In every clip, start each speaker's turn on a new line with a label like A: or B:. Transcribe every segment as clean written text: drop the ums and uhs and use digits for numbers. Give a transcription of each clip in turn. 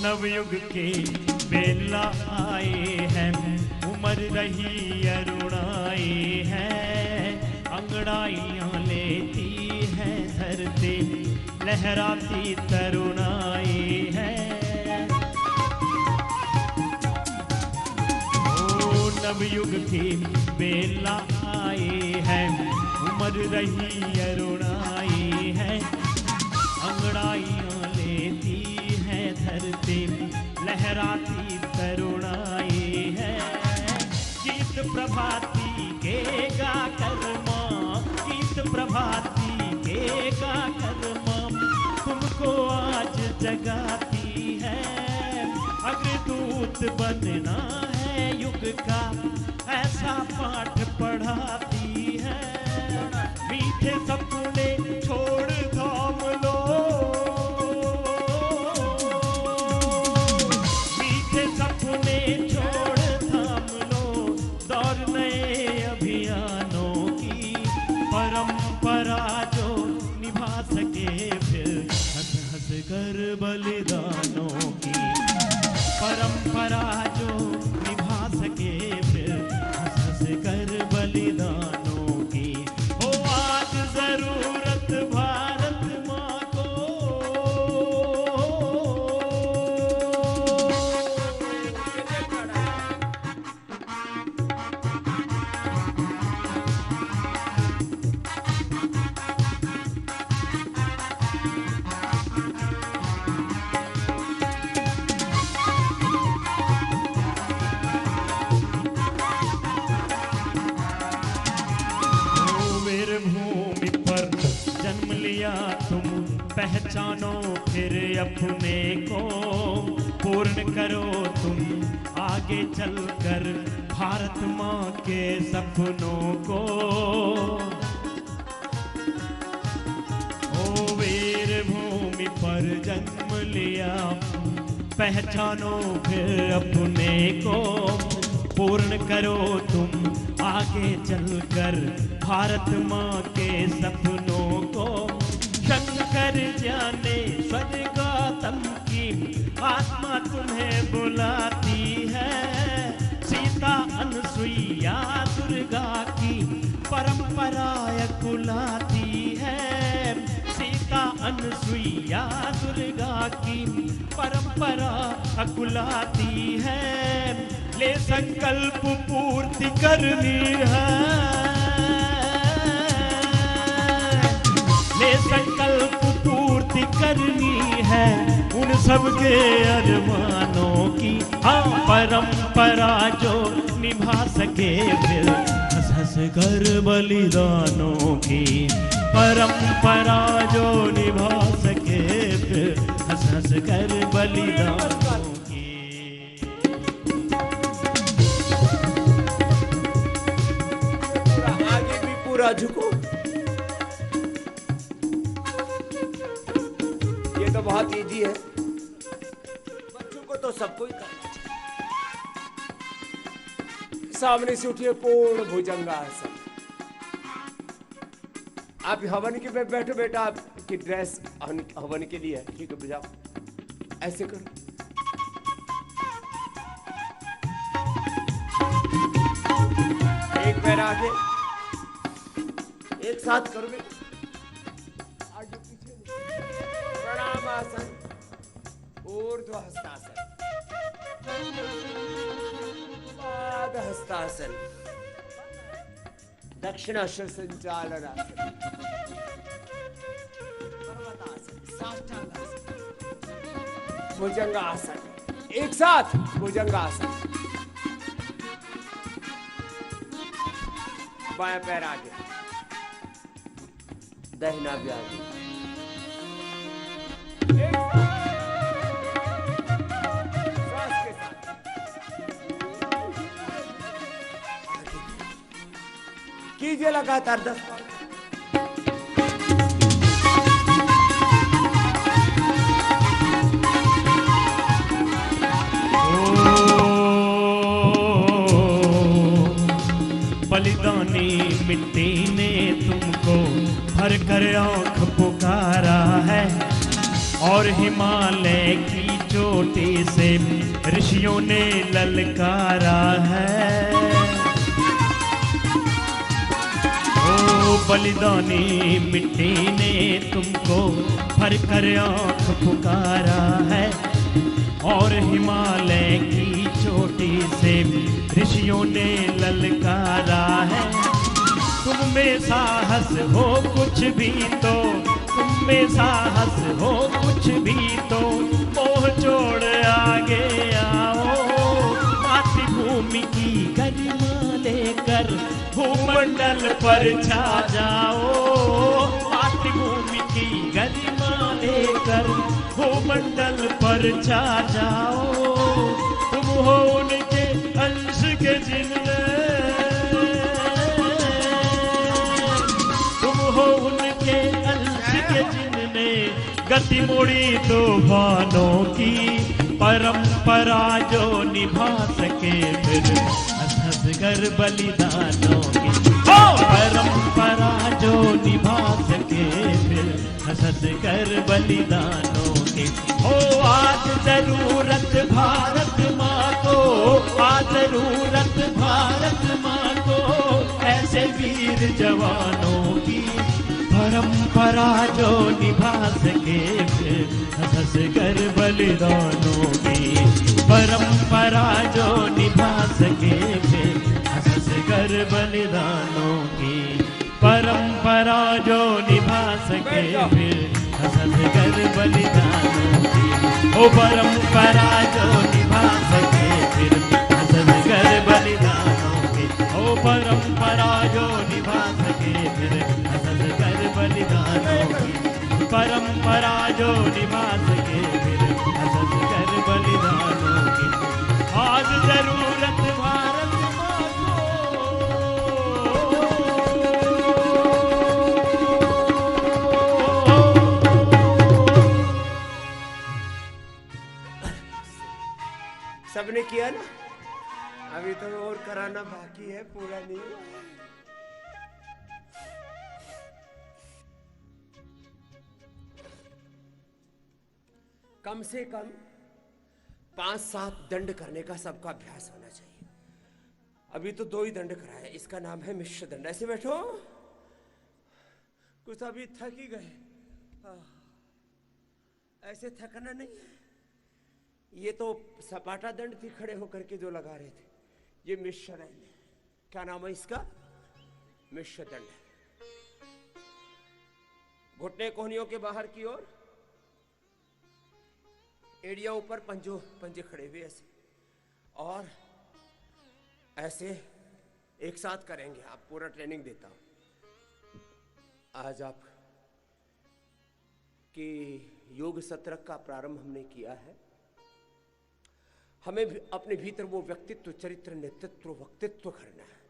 A: नवयुग के बेला आए हैं, उम्र रही अरुणाई है, अंगड़ाइयाँ लेती है धरती, लहराती तरुणाई है। ओ नवयुग के बेला आए हैं, उम्र रही अरुणाई है, अंगड़ाइयाँ लेती है धरती, लहराती तरुणाई है। गीत प्रभाती के गा कर्मा, गीत प्रभाती के गा कर्मा, तुमको आज जगाती है। अग्रदूत बनना है युग का, ऐसा पाठ पढ़ाती है। मीठे सपने छोड़ थाम लो, मीठे सपने छोड़ थाम लो, दौर नए अभियानों की, परंपरा जो निभा सके फिर हंस हंस कर बलिदानों की, परंपरा जो निभा सके फिर हंस हंस कर बलिदानों की। ओ आज जरूरत भारत माँ को, भूमि पर जन्म लिया तुम, पहचानो फिर अपने को, पूर्ण करो तुम आगे चलकर भारत माँ के सपनों को। ओ वीर भूमि पर जन्म लिया, पहचानो फिर अपने को, पूर्ण करो तुम आगे चलकर भारत माँ के सपनों को। शंकर ज्ञानेश्वर गौतम की आत्मा तुम्हें बुलाती है, सीता अनसुईया दुर्गा की परंपरा कुलाती है, सीता अनसुईया दुर्गा की परंपरा कुलाती है। ले संकल्प पूर्ति करनी है, ले संकल्प पूर्ति करनी है उन सबके अरमानों की। हाँ परंपरा जो निभा सके फिर हंस हंस कर बलिदानों की, परंपरा जो निभा सके फिर हंस हंस कर बलिदानों की।
B: आगे भी पूरा झुको, ये तो बहुत इजी है, बच्चों को तो सबको ही करना चाहिए। सामने से उठिए, पूर्ण भुजंगासन। आप हवन के पे बैठो बेटा, आपकी ड्रेस हवन के लिए है, ठीक है बुझाओ, ऐसे करो। एक पैर आगे, एक साथ करोगे, आगे पीछे प्रणामासन, ऊर्ध्व हस्तासन, पाद हस्तासन, दक्षिणासन, संचालनासन, पर्वतासन, साष्टांगासन, भुजंगासन। एक साथ भुजंगासन। बायां पैर आगे, दाहिना भी आगे, श्वास के साथ आगे कीजिए लगातार 10 बार।
A: बलिदानी मिट्टी ने तुमको भर कर आँख पुकारा है, और हिमालय की चोटी से ऋषियों ने ललकारा है। ओ बलिदानी मिट्टी ने तुमको भर कर आँख पुकारा है, और हिमालय की चोटी से ऋषियों ने ललकारा है। तुम में साहस हो कुछ भी तो, तुम में साहस हो कुछ भी तो, मोह छोड़ आगे आओ। मातृभूमि की गरिमा लेकर भूमंडल पर छा जाओ। मातृभूमि की गरिमा लेकर भूमंडल पर छा जाओ। तुम हो उनके अंश के जिनने, तुम हो उनके अंश के जिनने गति मोड़ी तूफानों की। परंपरा जो निभा सके फिर हंस हंस कर बलिदानों की। ओ परंपरा जो निभा सके फिर हंस हंस कर बलिदानों की। ओ आज जरूरत भारत माँ को, आज जरूरत भारत माँ को, ऐसे वीर जवानों की। परंपरा जो निभा सके फिर हंस हंस कर बलिदानों की। परंपरा जो निभा सके फिर हंस हंस कर बलिदानों की। परंपरा जो निभा सके फिर हंस हंस कर बलिदानों की। ओ परंपरा जो निभा सके फिर हंस हंस कर बलिदानों की। ओ परंपरा जो निभा सके फिर हंस हंस कर बलिदानों की। परंपरा जो निभा सके फिर हंस हंस कर बलिदानों की। आज जरूरत भारत माँ
B: को। सबने किया ना, अभी तो और कराना बाकी है, पूरा नहीं हुआ। कम से कम 5-7 दंड करने का सबका अभ्यास होना चाहिए। अभी तो 2 ही दंड कराए, इसका नाम है मिश्र दंड। ऐसे बैठो, कुछ अभी थक ही गए, ऐसे थकना नहीं है। ये तो सपाटा दंड थी खड़े होकर के जो लगा रहे थे, ये मिश्र दंड। क्या नाम है इसका? मिश्र दंड। घुटने कोहनियों के बाहर की ओर, एड़िया ऊपर, पंजे खड़े हुए ऐसे, और ऐसे एक साथ करेंगे। आप पूरा ट्रेनिंग देता हूं। आज आप कि योग सत्र का प्रारंभ हमने किया है। हमें भी अपने भीतर वो व्यक्तित्व, चरित्र, नेतृत्व, वक्तित्व करना है।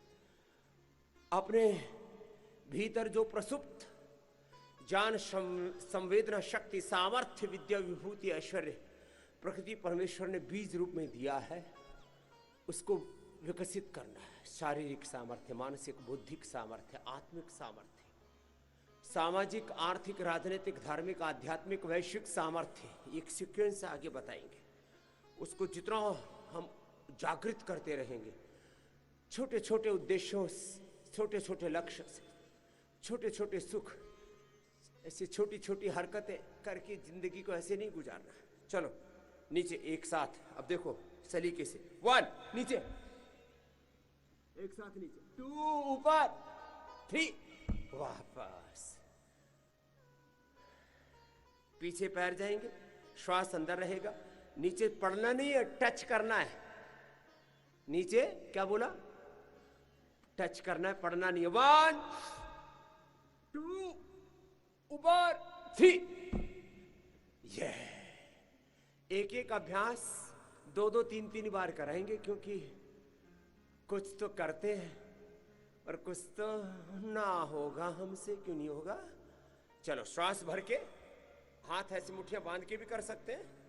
B: अपने भीतर जो प्रसुप्त ज्ञान, संवेदना शक्ति, सामर्थ्य, विद्या, विभूति, ऐश्वर्य प्रकृति परमेश्वर ने बीज रूप में दिया है, उसको विकसित करना है। शारीरिक सामर्थ्य, मानसिक, बौद्धिक सामर्थ्य, आत्मिक सामर्थ्य, सामाजिक, आर्थिक, राजनीतिक, धार्मिक, आध्यात्मिक, वैश्विक सामर्थ्य। एक सीक्वेंस आगे बताएंगे। उसको जितना हम जागृत करते रहेंगे, छोटे छोटे उद्देश्यों, छोटे छोटे लक्ष्य से, छोटे छोटे सुख, ऐसी छोटी छोटी हरकतें करके जिंदगी को ऐसे नहीं गुजारना है। चलो नीचे एक साथ, अब देखो सलीके से। 1 नीचे, एक साथ नीचे, 2 ऊपर, 3 वापस, पीछे पैर जाएंगे, श्वास अंदर रहेगा। नीचे पड़ना नहीं है, टच करना है। नीचे क्या बोला? टच करना है, पड़ना नहीं है। 1 2 ऊपर, 3। ये एक एक अभ्यास 2-2 3-3 बार कराएंगे, क्योंकि कुछ तो करते हैं और कुछ तो ना होगा हमसे। क्यों नहीं होगा? चलो श्वास भर के, हाथ ऐसे मुट्ठियां बांध के भी कर सकते हैं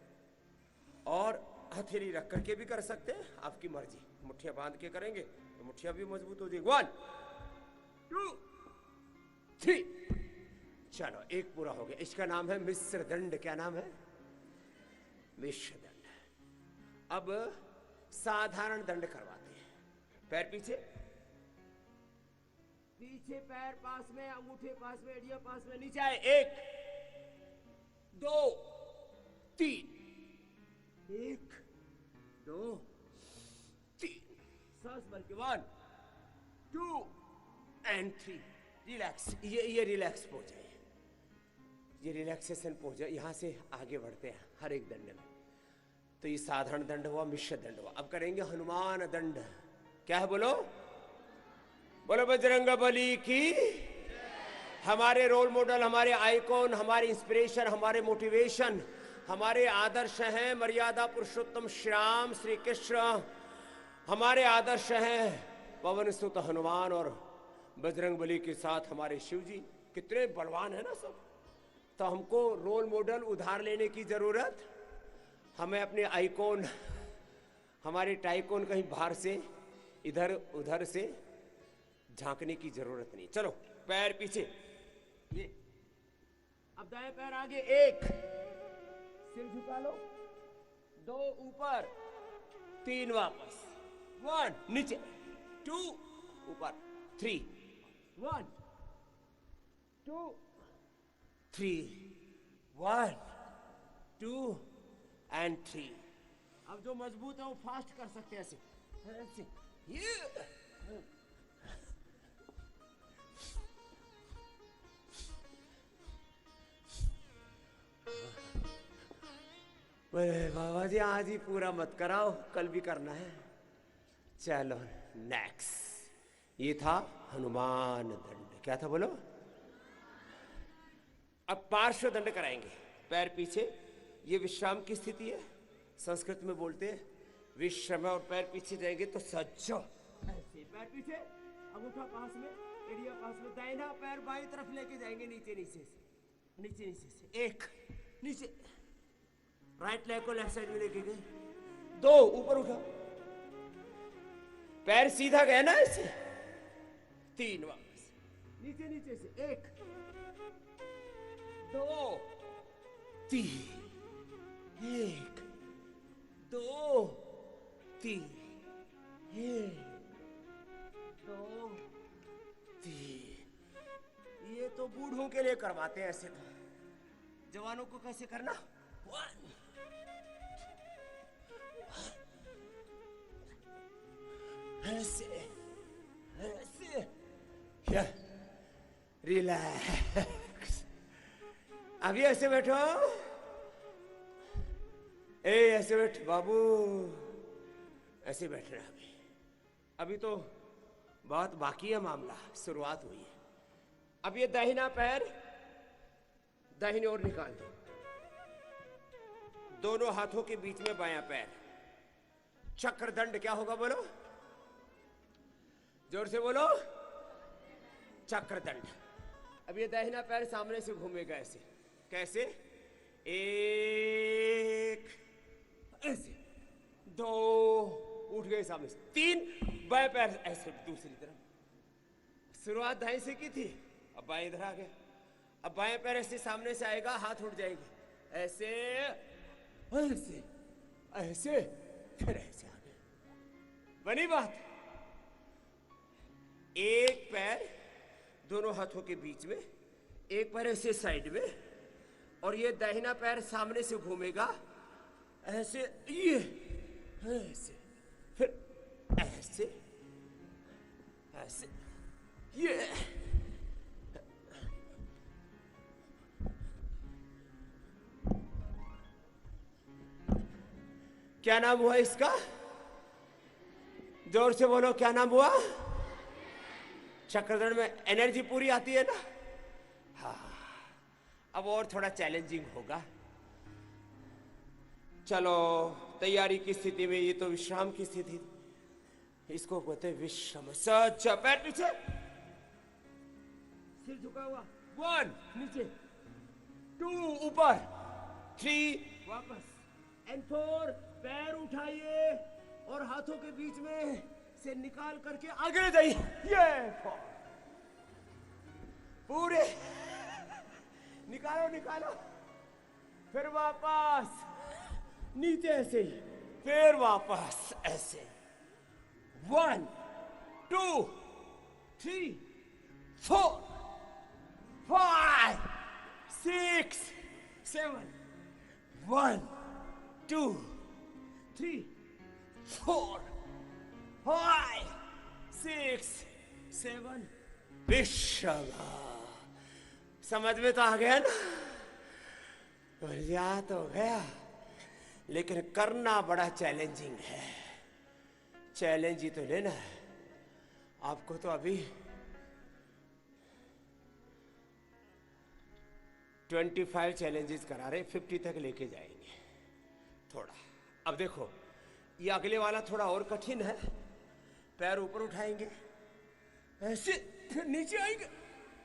B: और हथेली रख करके भी कर सकते हैं, आपकी मर्जी। मुट्ठियां बांध के करेंगे तो मुट्ठियां भी मजबूत हो जाएगी। 1 2 3। चलो एक पूरा हो गया। इसका नाम है मिश्र दंड। क्या नाम है? मिश्र दंड। अब साधारण दंड करवाते हैं। पैर पीछे, पीछे पैर पास में, अंगूठे पास में, एड़िया पास में, नीचे आए। 1 2 3, 1 2 3, सांस भर के 1 2 एंड 3। रिलैक्स, ये रिलैक्स पोज है, ये रिलैक्सेशन पोज है। यहां से आगे बढ़ते हैं हर एक दंड में। तो ये साधारण दंड हुआ, मिश्र दंड हुआ। अब करेंगे हनुमान दंड। क्या है बोलो? बोलो बजरंग बली की। हमारे रोल मॉडल, हमारे आइकॉन, हमारे इंस्पिरेशन, हमारे मोटिवेशन, हमारे आदर्श हैं मर्यादा पुरुषोत्तम श्री राम श्री कृष्ण। हमारे आदर्श हैं पवन सुत हनुमान और बजरंग बली के साथ हमारे शिव जी। कितने बलवान है ना सब। तो हमको रोल मॉडल उधार लेने की जरूरत, हमें अपने आइकॉन, हमारे टाइकॉन कहीं बाहर से इधर उधर से झांकने की जरूरत नहीं। चलो पैर पीछे, ये अब दाएं पैर आगे। 1 सिर झुका लो, 2 ऊपर, 3 वापस, 1 नीचे, 2 ऊपर, 3 1 2 3 1 2 एंड 3। अब जो मजबूत है वो फास्ट कर सकते हैं ऐसे। बाबा जी आज ही पूरा मत कराओ, कल भी करना है। चलो नेक्स्ट। ये था हनुमान दंड। क्या था बोलो? अब पार्श्व दंड कराएंगे। पैर पीछे, ये विश्राम की स्थिति है। संस्कृत में बोलते हैं विश्रम, और पैर पीछे जाएंगे तो सज्जो। ऐसे पैर पीछे, अंगूठा पास में, एड़िया पास में, दाहिना पैर बाईं तरफ लेके जाएंगे, नीचे नीचे से, नीचे नीचे से। 1 नीचे, राइट लेग को लेफ्ट साइड में लेके गए। 2 ऊपर उठा, पैर सीधा गया ना ऐसे। 3 वापस, नीचे नीचे से। 1 2 3 1 2 3 1 2 3। ये तो बूढ़ों के लिए करवाते हैं ऐसे। तो जवानों को कैसे करना? 1 ऐसे ऐसे, रिलैक्स। अभी ऐसे बैठो, ऐसे बैठ बाबू, ऐसे बैठना। अभी तो बहुत बाकी है मामला, शुरुआत हुई है। अब ये दाहिना पैर दाहिने ओर निकाल दो, दोनों हाथों के बीच में बायां पैर। चक्रदंड। क्या होगा बोलो? जोर से बोलो, चक्रदंड। अब ये दाहिना पैर सामने से घूमेगा ऐसे। कैसे? 1 ऐसे, 2 उठ गए सामने से, 3 बाएं पैर ऐसे दूसरी तरफ। शुरुआत दाएं से की थी, अब बाएं इधर आ गया। अब बाएं पैर ऐसे सामने से आएगा, हाथ उठ जाएंगे ऐसे ऐसे ऐसे, फिर ऐसे आ गए। बनी बात? एक पैर दोनों हाथों के बीच में, एक पैर ऐसे साइड में, और ये दाहिना पैर सामने से घूमेगा ऐसे, ये ऐसे, फिर ऐसे ऐसे, ये। क्या नाम हुआ इसका? जोर से बोलो, क्या नाम हुआ? चक्रदंड में एनर्जी पूरी आती है ना। हाँ, अब और थोड़ा चैलेंजिंग होगा। चलो तैयारी की स्थिति में, ये तो विश्राम की स्थिति, इसको कहते हैं विश्राम। सच, पैर पीछे, सिर झुका हुआ। 1 नीचे, 2 ऊपर, 3 वापस, एंड 4 पैर उठाइए और हाथों के बीच में से निकाल करके आगे जाइए। ये पूरे निकालो निकालो, फिर वापस नीचे ऐसे ही, फिर वापस ऐसे। 1 2 3 4 5 6 7 1 2 3 4 5 6 7 विश्वा। समझ में तो आ गया ना? बढ़िया तो गया, लेकिन करना बड़ा चैलेंजिंग है। चैलेंज ही तो लेना है आपको। तो अभी 25 चैलेंजेस करा रहे, 50 तक लेके जाएंगे थोड़ा। अब देखो, ये अगले वाला थोड़ा और कठिन है। पैर ऊपर उठाएंगे ऐसे, फिर नीचे आएंगे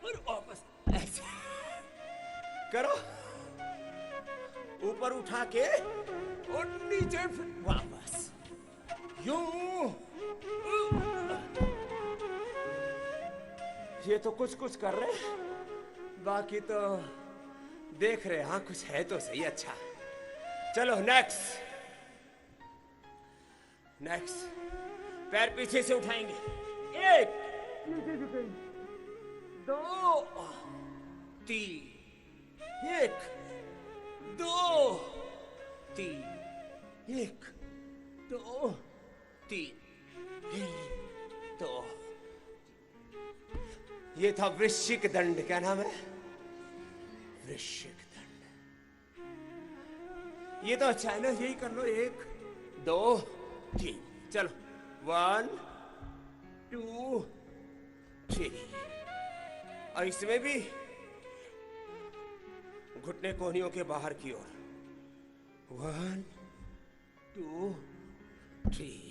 B: और वापस ऐसे करो। ऊपर उठा के और नीचे, फिर वापस यूं। ये तो कुछ कुछ कर रहे, बाकी तो देख रहे। हाँ, कुछ है तो सही। अच्छा, चलो नेक्स्ट। पैर पीछे से उठाएंगे, 1 नीचे झुकेंगे, 2 3 1 2 3 1 2 3 1 2। ये था वृश्चिक दंड। क्या नाम है? वृश्चिक दंड। ये तो अच्छा है ना, यही कर लो। 1 2 3, चलो 1 2 3। और इसमें भी घुटने कोहनियों के बाहर की ओर। 1 2 3।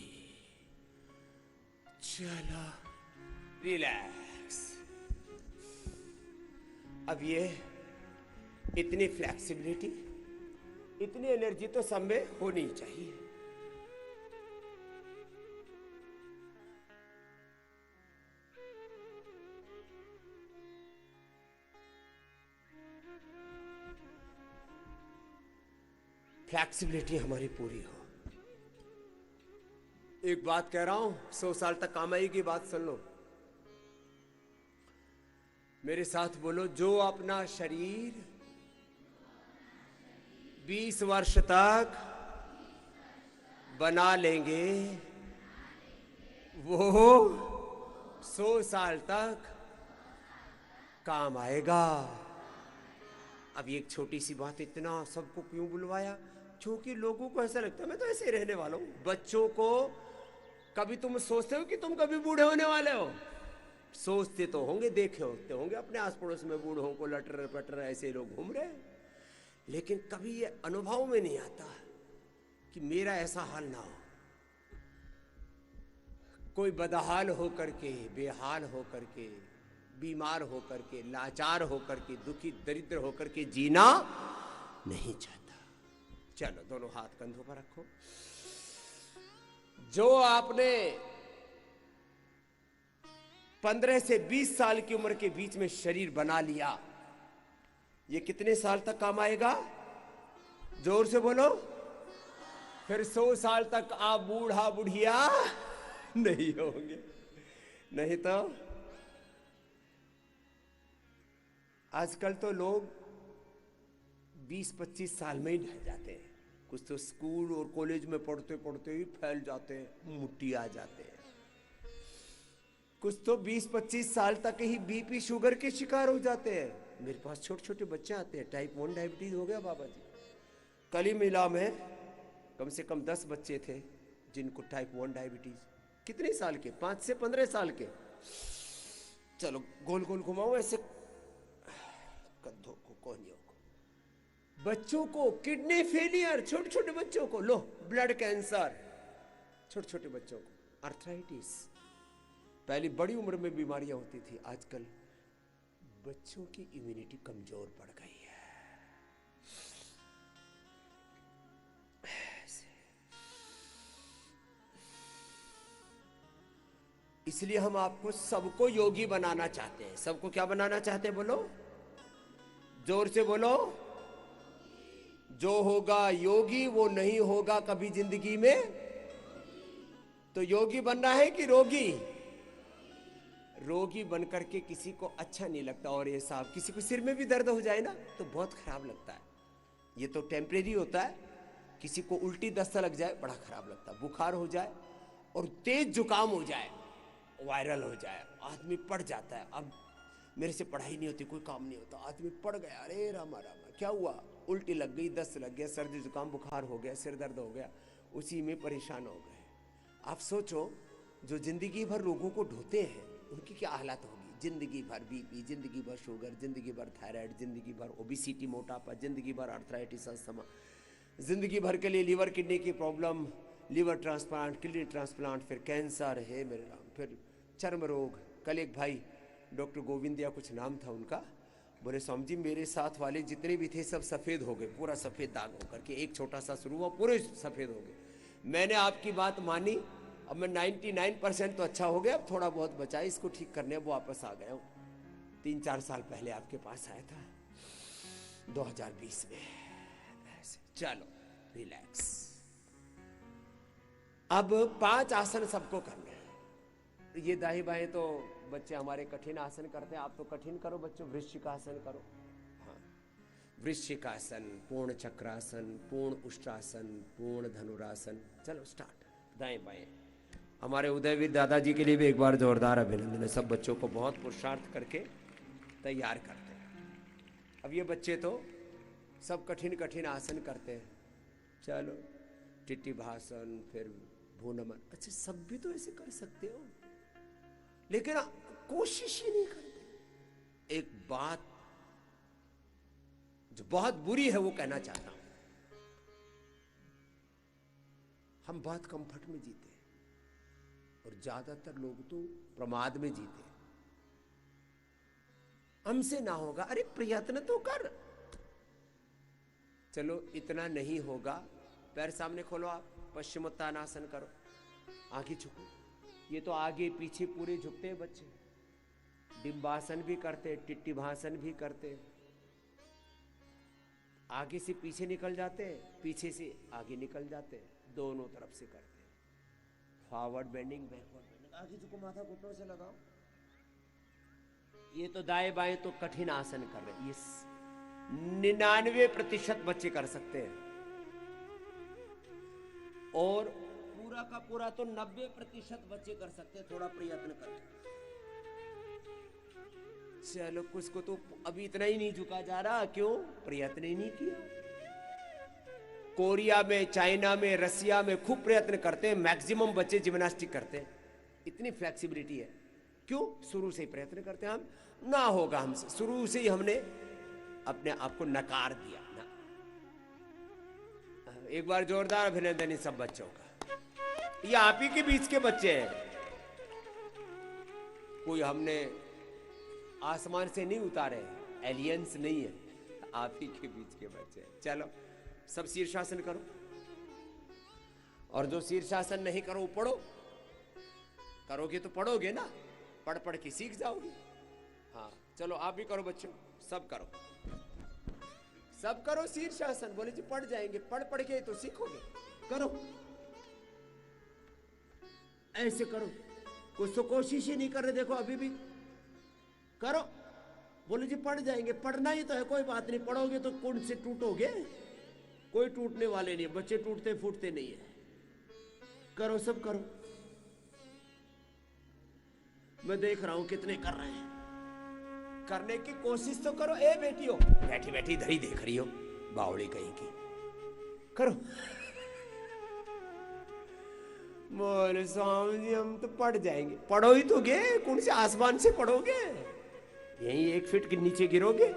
B: चलो रिलैक्स। अब ये इतनी फ्लेक्सिबिलिटी, इतनी एनर्जी तो सब में होनी चाहिए। फ्लेक्सिबिलिटी हमारी पूरी हो। एक बात कह रहा हूं, 100 साल तक काम आएगी। बात सुन लो, मेरे साथ बोलो। जो अपना शरीर 20 वर्ष तक बना लेंगे, वो 100 साल तक काम आएगा। अब एक छोटी सी बात, इतना सबको क्यों बुलवाया? क्योंकि लोगों को ऐसा लगता है मैं तो ऐसे ही रहने वाला हूं। बच्चों को कभी तुम सोचते हो कि तुम कभी बूढ़े होने वाले हो? सोचते तो होंगे, देखे होते होंगे अपने आस पड़ोस में बूढ़ों को लटर पटर ऐसे लोग घूम रहे, लेकिन कभी ये अनुभव में नहीं आता कि मेरा ऐसा हाल ना हो। कोई बदहाल होकर के, बेहाल होकर के, बीमार होकर के, लाचार होकर के, दुखी दरिद्र होकर के जीना नहीं चाहता। चलो दोनों हाथ कंधों पर रखो। जो आपने 15 से 20 साल की उम्र के बीच में शरीर बना लिया, ये कितने साल तक काम आएगा? जोर से बोलो। फिर 100 साल तक आप बूढ़ा बुढ़िया नहीं होंगे। नहीं तो आजकल तो लोग 20-25 साल में ही ढल जाते हैं। कुछ तो स्कूल और कॉलेज में पढ़ते पढ़ते ही फैल जाते हैं, मुट्ठी आ जाते हैं। कुछ तो 20-25 साल तक ही बीपी शुगर के शिकार हो जाते हैं। मेरे पास छोटे छोटे बच्चे आते हैं, टाइप 1 डायबिटीज हो गया बाबा जी। कल ही मिला में कम से कम 10 बच्चे थे जिनको टाइप 1 डायबिटीज। कितने साल के? 5 से 15 साल के। चलो गोल गोल घुमाओ ऐसे कंधों को, कोहनियों को। बच्चों को किडनी फेलियर, छोटे छोटे बच्चों को, लो ब्लड कैंसर, छोटे छोटे बच्चों को आर्थराइटिस। पहले बड़ी उम्र में बीमारियां होती थी, आजकल बच्चों की इम्यूनिटी कमजोर पड़ गई है। इसलिए हम आपको सबको योगी बनाना चाहते हैं। सबको क्या बनाना चाहते हैं? बोलो जोर से बोलो। जो होगा योगी वो नहीं होगा कभी जिंदगी में। तो योगी बनना है कि रोगी? रोगी बनकर के किसी को अच्छा नहीं लगता। और ये साहब, किसी को सिर में भी दर्द हो जाए ना तो बहुत खराब लगता है। ये तो टेम्परेरी होता है। किसी को उल्टी दस्त लग जाए बड़ा खराब लगता है। बुखार हो जाए और तेज जुकाम हो जाए, वायरल हो जाए, आदमी पड़ जाता है। अब मेरे से पढ़ाई नहीं होती, कोई काम नहीं होता, आदमी पड़ गया, अरे रामा रामा क्या हुआ, उल्टी लग गई, दस्त लग गया, सर्दी जुकाम बुखार हो गया, सिर दर्द हो गया, उसी में परेशान हो गए। आप सोचो, जो जिंदगी भर लोगों को ढोते हैं उनकी क्या हालत होगी। जिंदगी भर बीपी, जिंदगी भर शुगर, जिंदगी भर थायराइड, जिंदगी भर ओबिसिटी, मोटापा, जिंदगी भर आर्थराइटिस, अस्थमा, जिंदगी भर के लिए लीवर किडनी की problem, liver transplant, kidney transplant, फिर कैंसर है मेरे राम, फिर चर्म रोग। कल एक भाई डॉक्टर गोविंद या कुछ नाम था उनका, बोले स्वामी जी मेरे साथ वाले जितने भी थे सब सफ़ेद हो गए, पूरा सफ़ेद दाग होकर के, एक छोटा सा शुरू हुआ पूरे सफ़ेद हो गए। मैंने आपकी बात मानी, अब मैं 99% तो अच्छा हो गया, अब थोड़ा बहुत बचा, इसको ठीक करने वो वापस आ गया हूँ। 3-4 साल पहले आपके पास आया था 2020 में। चलो रिलैक्स। अब 5 आसन सबको करने हैं। ये दाएं बाएं तो बच्चे हमारे कठिन आसन करते हैं, आप तो कठिन करो बच्चों, वृश्चिकासन करो। हाँ, वृश्चिकासन, पूर्ण चक्रासन, पूर्ण उष्ट्रासन, पूर्ण धनुरासन। चलो स्टार्ट। दाएं बाएं। हमारे उदयवीर दादाजी के लिए भी एक बार जोरदार अभिनंदन है। सब बच्चों को बहुत पुरुषार्थ करके तैयार करते हैं। अब ये बच्चे तो सब कठिन कठिन आसन करते हैं। चलो टिट्टी भासन, फिर भूनमन। अच्छा, सब भी तो ऐसे कर सकते हो, लेकिन कोशिश ही नहीं करते। एक बात जो बहुत बुरी है वो कहना चाहता हूं। हम बहुत कंफर्ट में जीते हैं और ज्यादातर लोग तो प्रमाद में जीते हैं। हमसे ना होगा, अरे प्रयत्न तो कर। चलो इतना नहीं होगा, पैर सामने खोलो, आप पश्चिमोत्तानासन करो, आंखें झुको। ये तो आगे पीछे पूरे झुकते हैं बच्चे। डिंबासन भी करते, टिट्टिभासन भी करते, आगे से पीछे निकल जाते हैं, पीछे से आगे निकल जाते हैं, दोनों तरफ से करते हैं। फॉरवर्ड बेंडिंग, बैकवर्ड बेंडिंग, आगे झुको, माथा घुटनों से लगाओ। ये तो दाएं बाएं तो कठिन आसन कर रहे हैं। ये 99% बच्चे कर सकते हैं और पूरा का पूरा तो 90% बच्चे कर सकते हैं, थोड़ा प्रयत्न करें। चलो कुछ को तो अभी इतना ही नहीं झुका जा रहा, क्यों? प्रयत्न ही नहीं किया। कोरिया में, चाइना में, रसिया में खूब प्रयत्न करते हैं, मैक्सिमम बच्चे जिम्नास्टिक करते हैं, इतनी फ्लेक्सिबिलिटी है। क्यों? शुरू से ही प्रयत्न करते हैं। हम ना होगा हमसे, शुरू से ही हमने अपने आप को नकार दिया ना। एक बार जोरदार अभिनंदन इन सब बच्चों का। ये आप ही के बीच के बच्चे हैं, कोई हमने आसमान से नहीं उतारे, एलियंस नहीं है, आप ही के बीच के बच्चे हैं। चलो सब शीर्षासन करो, और जो शीर्षासन नहीं करो वो पढ़ो। करोगे तो पढ़ोगे ना, पढ़ पढ़ के सीख जाओगे। हाँ चलो आप भी करो बच्चों, सब करो, सब करो शीर्षासन। बोले जी पढ़ जाएंगे, पढ़ पढ़ के तो सीखोगे। करो, ऐसे करो। कुछ तो कोशिश ही नहीं कर रहे, देखो अभी भी करो। बोले जी पढ़ जाएंगे, पढ़ना ही तो है, कोई बात नहीं, पढ़ोगे तो कौन से टूटोगे, कोई टूटने वाले नहीं, बच्चे टूटते फूटते नहीं है। करो, सब करो। मैं देख रहा हूं कितने कर रहे हैं, करने की कोशिश तो करो। ए बेटियों, बैठी बैठी इधर ही देख रही हो, बावड़ी कहीं की। करो। बोले स्वामी जी हम तो पढ़ जाएंगे। पढ़ो ही तो गे, कौन से आसमान से पढ़ोगे, यहीं 1 फीट के नीचे गिरोगे।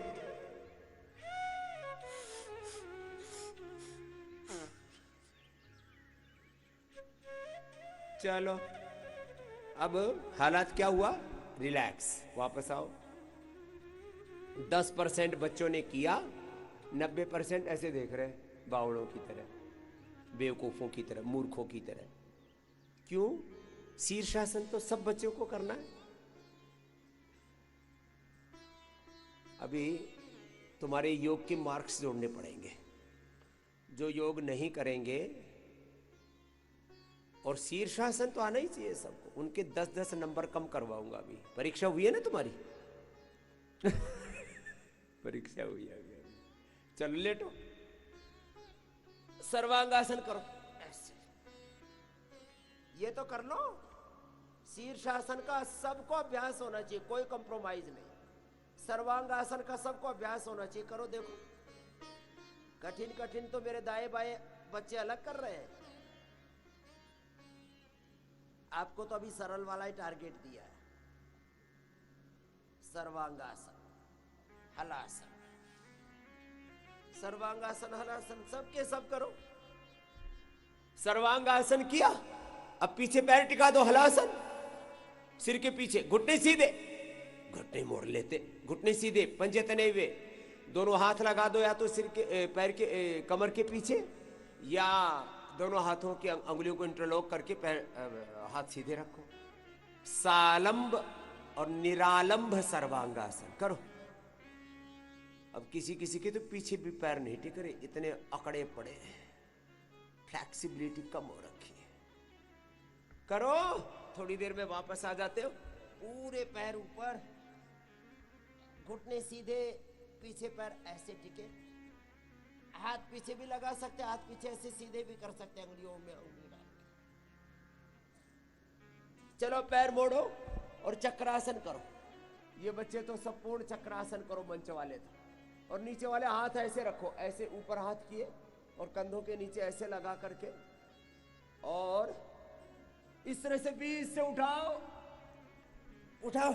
B: चलो अब हालात क्या हुआ, रिलैक्स, वापस आओ। 10% बच्चों ने किया, 90% ऐसे देख रहे, बावड़ों की तरह, बेवकूफों की तरह, मूर्खों की तरह। क्यों? शीर्षासन तो सब बच्चों को करना है। अभी तुम्हारे योग के मार्क्स जोड़ने पड़ेंगे। जो योग नहीं करेंगे, और शीर्षासन तो आना ही चाहिए सबको, उनके 10-10 नंबर कम करवाऊंगा। अभी परीक्षा हुई है ना तुम्हारी? परीक्षा हुई है अभी। चलो लेटो, सर्वांगासन करो ऐसे, ये तो कर लो। शीर्षासन का सबको अभ्यास होना चाहिए, कोई कंप्रोमाइज नहीं। सर्वांगासन का सबको अभ्यास होना चाहिए, करो देखो। कठिन कठिन तो मेरे दाएं बाएं बच्चे अलग कर रहे हैं, आपको तो अभी सरल वाला ही टारगेट दिया है। सर्वांगासन, हलासन, सर्वांगासन, हलासन, सबके सब करो। सर्वांगासन किया, अब पीछे पैर टिका दो, हलासन, सिर के पीछे, घुटने सीधे, घुटने मोड़ लेते, घुटने सीधे, पंजे तने हुए, दोनों हाथ लगा दो या तो सिर के पैर के कमर के पीछे, या दोनों हाथों की अंगुलियों को इंटरलॉक करके पैर हाथ सीधे रखो। सालंब और निरालंब सर्वांगासन करो। अब किसी किसी के तो पीछे भी पैर नहीं टिक रहे, इतने अकड़े पड़े हैं, फ्लैक्सिबिलिटी कम हो रखी है। करो, थोड़ी देर में वापस आ जाते हो। पूरे पैर ऊपर, घुटने सीधे, पीछे पैर ऐसे टिके, हाथ पीछे भी लगा सकते, हाथ पीछे ऐसे सीधे भी कर सकते, अंगुलियों में अंगुली डाल के। चलो पैर मोड़ो और चक्रासन करो। ये बच्चे तो संपूर्ण चक्रासन करो, मंच वाले तो। और नीचे वाले हाथ ऐसे रखो, ऐसे ऊपर हाथ किए और कंधों के नीचे ऐसे लगा करके, और इस तरह से बीच से उठाओ, उठाओ।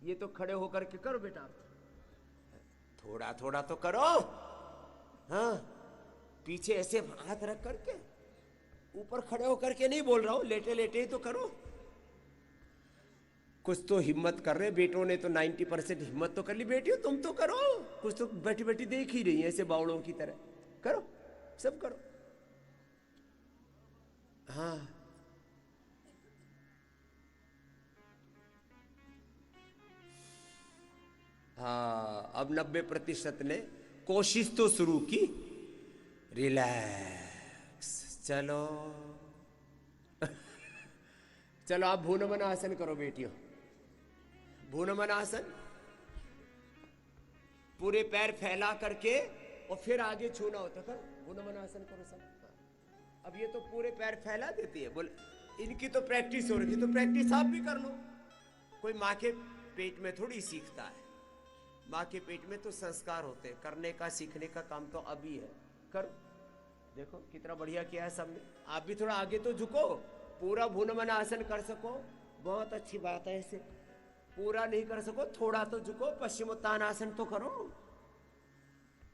B: ये तो खड़े होकर के करो बेटा, थोड़ा थोड़ा तो करो। हाँ, पीछे ऐसे हाथ रख करके, ऊपर खड़े होकर के नहीं बोल रहा हूं, लेटे लेटे ही तो करो। कुछ तो हिम्मत कर रहे, बेटों ने तो 90% हिम्मत तो कर ली, बेटियों तुम तो करो। कुछ तो बैठी बैठी देख ही रही है ऐसे बावड़ों की तरह, करो, सब करो। हाँ, हाँ, अब 90% ने कोशिश तो शुरू की। रिलैक्स, चलो चलो आप भूनमन आसन करो बेटियों। भूनमन आसन, पूरे पैर फैला करके और फिर आगे छूना होता। कर भूनमन आसन करो सब। अब ये तो पूरे पैर फैला देती है, बोल इनकी तो प्रैक्टिस हो रही, तो प्रैक्टिस आप भी कर लो। कोई माँ के पेट में थोड़ी सीखता है, माँ के पेट में तो संस्कार होते हैं, करने का सीखने का काम तो अभी है। करो, देखो कितना बढ़िया किया है सबने। आप भी थोड़ा आगे तो झुको, पूरा भूनमन आसन कर सको, बहुत अच्छी बात है। ऐसे पूरा नहीं कर सको, थोड़ा तो झुको, पश्चिमोत्तान आसन तो करो।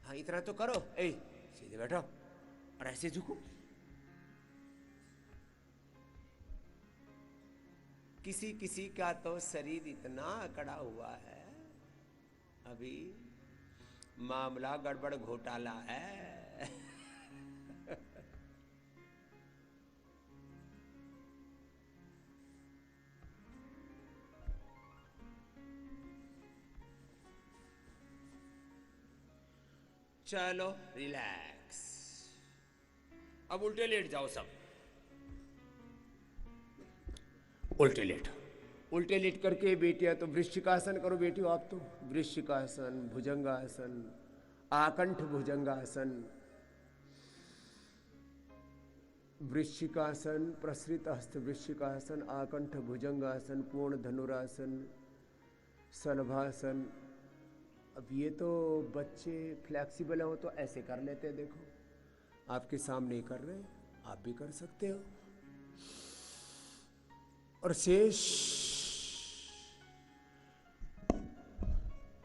B: हाँ, इतना तो करो। ए सीधे बैठो और ऐसे झुको। किसी किसी का तो शरीर इतना अकड़ा हुआ है, अभी मामला गड़बड़ घोटाला है। चलो रिलैक्स, अब उल्टे लेट जाओ सब। उल्टे लेटो, उल्टे लेट करके बेटियां तो वृश्चिकासन करो बेटियों। आप तो वृश्चिकासन, भुजंगासन, आकंठ भुजंगासन, वृश्चिकासन, प्रसृत हस्त वृश्चिकासन, आकंठ भुजंगासन, पूर्ण धनुरासन, सलभासन। अब ये तो बच्चे फ्लैक्सिबल हो तो ऐसे कर लेते हैं, देखो आपके सामने ही कर रहे हैं, आप भी कर सकते हो। और शेष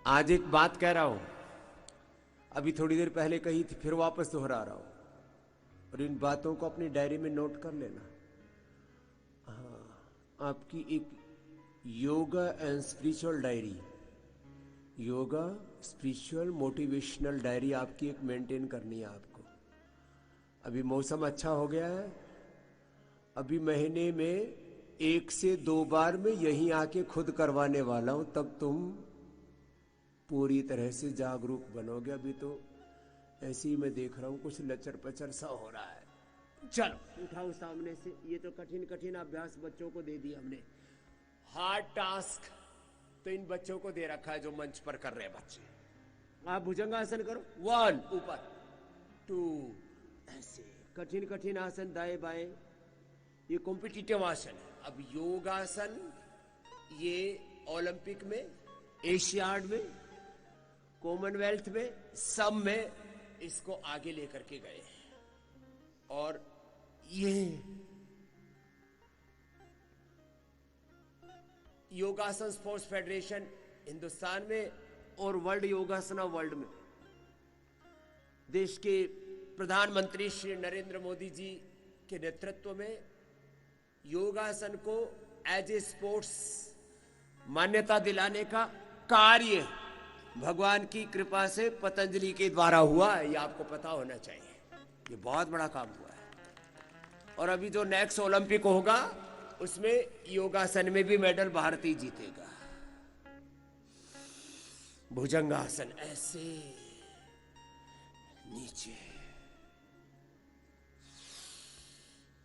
B: आज एक बात कह रहा हूं, अभी थोड़ी देर पहले कही थी, फिर वापस दोहरा रहा हूं, और इन बातों को अपनी डायरी में नोट कर लेना। हाँ, आपकी एक yoga and spiritual diary, yoga spiritual motivational diary आपकी एक मेंटेन करनी है आपको। अभी मौसम अच्छा हो गया है, अभी महीने में 1 से 2 बार मैं यहीं आके खुद करवाने वाला हूं, तब तुम पूरी तरह से जागरूक बनोगे। अभी तो ऐसे ही मैं देख रहा हूं कुछ लचर पचर सा हो रहा है। चलो उठाओ सामने से। ये तो कठिन कठिन अभ्यास बच्चों को दे दिया हमने। हार्ड टास्क तो इन बच्चों को दे रखा है जो मंच पर कर रहे हैं बच्चे। आप भुजंगासन करो। 1 ऊपर, 2 ऐसे कठिन कठिन आसन दाएं बाएं। ये कॉम्पिटिटिव आसन है। अब योगासन ये ओलंपिक में, एशियाड में, कॉमनवेल्थ में, सब में इसको आगे लेकर के गए हैं। और ये योगासन स्पोर्ट्स फेडरेशन हिंदुस्तान में और वर्ल्ड योगासना वर्ल्ड में देश के प्रधानमंत्री श्री नरेंद्र मोदी जी के नेतृत्व में योगासन को एज ए स्पोर्ट्स मान्यता दिलाने का कार्य भगवान की कृपा से पतंजलि के द्वारा हुआ है। ये आपको पता होना चाहिए। ये बहुत बड़ा काम हुआ है। और अभी जो नेक्स्ट ओलंपिक होगा उसमें योगासन में भी मेडल भारत ही जीतेगा। भुजंगासन ऐसे नीचे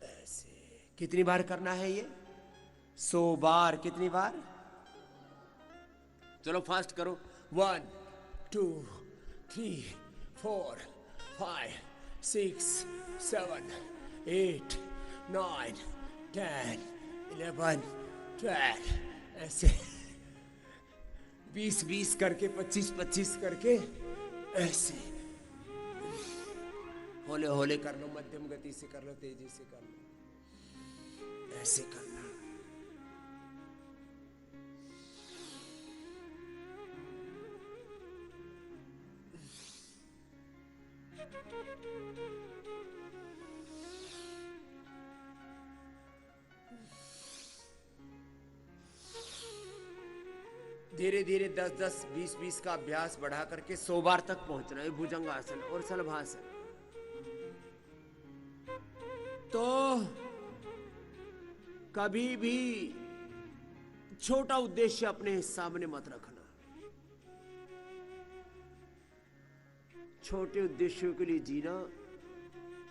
B: ऐसे। कितनी बार करना है ये? 100 बार। कितनी बार? चलो फास्ट करो। 1 2 3 4 5 6 7 8 9 10 11 12 ऐसे 20 करके 25 करके ऐसे होले होले कर लो। मध्यम गति से कर लो, तेजी से कर लो, ऐसे करना। धीरे धीरे 10-10 20-20 का अभ्यास बढ़ा करके 100 बार तक पहुंचना है भुजंगासन और शलभासन। तो कभी भी छोटा उद्देश्य अपने सामने मत रखना। छोटे उद्देश्यों के लिए जीना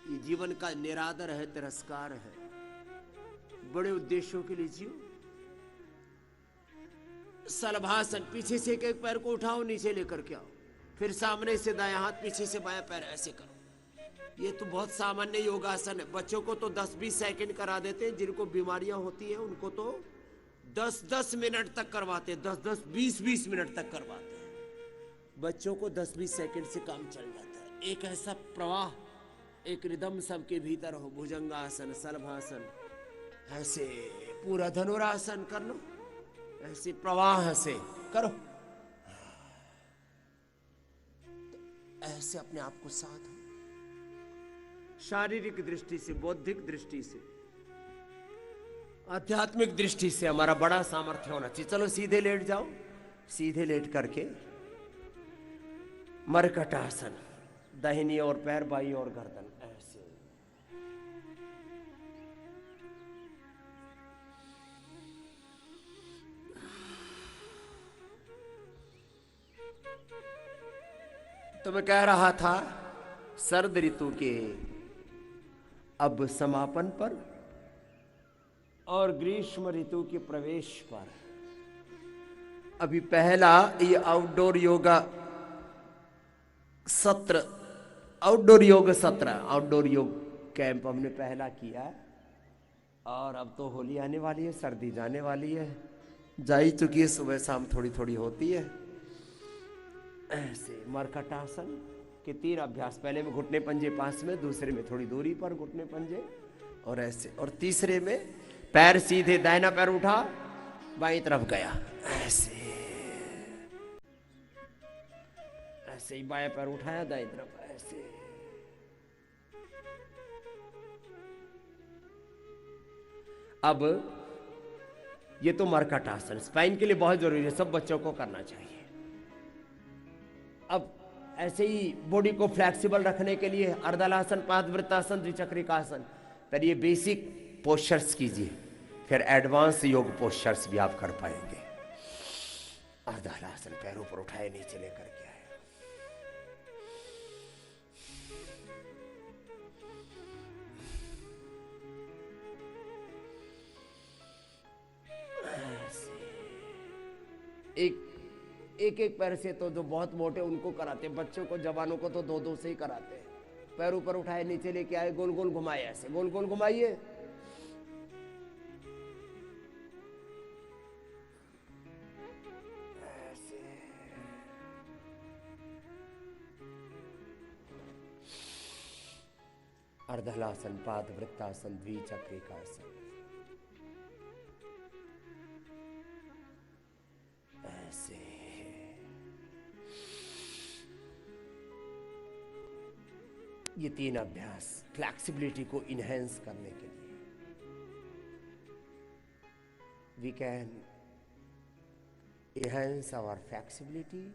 B: ये जीवन का निरादर है, तिरस्कार है। बड़े उद्देश्यों के लिए जियो। शलभासन, पीछे से एक पैर को उठाओ, नीचे लेकर के आओ, फिर सामने से दायां हाथ, पीछे से बायां पैर, ऐसे करो। ये तो बहुत सामान्य योगासन है। बच्चों को तो 10-20 सेकंड करा देते हैं। जिनको बीमारियां होती हैं उनको तो 10-10 मिनट तक करवाते हैं, 10-10 20-20 मिनट तक करवाते हैं। बच्चों को 10-20 सेकंड से काम चल जाता है। एक ऐसा प्रवाह, एक रिदम सबके भीतर हो। भुजंगासन, शलभासन, ऐसे पूरा धनुरासन कर लो, ऐसे प्रवाह से करो। तो ऐसे अपने आप को साथ हो। शारीरिक दृष्टि से, बौद्धिक दृष्टि से, आध्यात्मिक दृष्टि से हमारा बड़ा सामर्थ्य होना चाहिए। चलो सीधे लेट जाओ। सीधे लेट करके मरकट आसन, दाहिनी ओर पैर, बाई ओर गर्दन, ऐसे। तो मैं कह रहा था शरद ऋतु के अब समापन पर और ग्रीष्म ऋतु के प्रवेश पर अभी पहला ये आउटडोर योगा सत्र, आउटडोर योग सत्र, आउटडोर योग कैंप हमने पहला किया है। और अब तो होली आने वाली है, सर्दी जाने वाली है, जा ही चुकी है, सुबह शाम थोड़ी थोड़ी होती है। ऐसे मरकट आसन के 3 अभ्यास। पहले में घुटने पंजे पास में, दूसरे में थोड़ी दूरी पर घुटने पंजे, और ऐसे, और तीसरे में पैर सीधे, दाहिना पैर उठा, बाईं तरफ गया, ऐसे ऐसे ही बायां पैर उठाया, दाईं तरफ, ऐसे। अब ये तो मरकट आसन स्पाइन के लिए बहुत जरूरी है, सब बच्चों को करना चाहिए। अब ऐसे ही बॉडी को फ्लेक्सिबल रखने के लिए अर्धलासन, पादवृत्तासन, द्विचक्रिकासन, पर ये बेसिक पोस्चर्स कीजिए, फिर एडवांस योग पोस्चर्स भी आप कर पाएंगे। अर्धलासन, पैरों पर उठाए, नीचे लेकर के आए, एक एक पैर से तो जो बहुत मोटे उनको कराते हैं, बच्चों को जवानों को तो दो दो से ही कराते हैं। पैर ऊपर उठाए, नीचे लेके आए, गोल गोल घुमाए, ऐसे गोल गोल घुमाइए। अर्धलासन, पाद वृत्तासन, द्विचक्रिकासन, ऐसे। ये 3 अभ्यास फ्लेक्सिबिलिटी को इनहेंस करने के लिए। We can enhance our flexibility,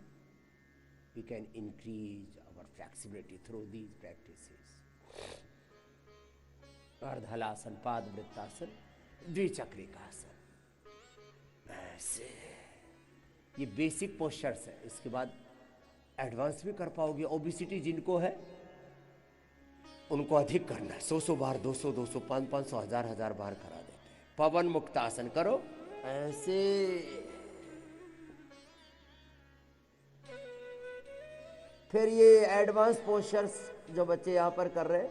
B: we can increase our flexibility through these practices. अर्धहलासन, पाद वृत्तासन, द्विचक्रिकासन, ऐसे। ये बेसिक पोस्चर्स है। इसके बाद एडवांस भी कर पाओगे। ओबेसिटी जिनको है उनको अधिक करना है, 100 बार, 200 200 500 1000 बार करा देते हैं। पवन मुक्तासन करो, ऐसे। फिर ये एडवांस पोस्चर्स जो बच्चे यहां पर कर रहे हैं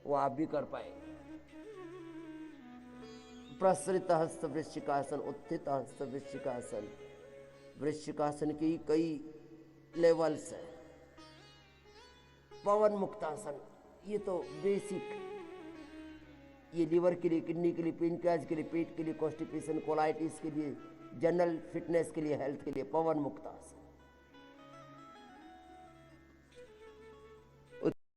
B: वो आप भी कर पाएंगे। प्रसरित हस्त वृश्चिकासन, उत्थित हस्त वृश्चिकासन। वृश्चिकासन की कई लेवल्स हैं। पवन मुक्तासन, ये तो बेसिक, ये लीवर के लिए, किडनी के लिए, पेनक्रियाज के लिए, पेट के लिए, कॉन्स्टिपेशन, कोलाइटिस के लिए, जनरल फिटनेस के लिए, हेल्थ के लिए, पवन मुक्तासन।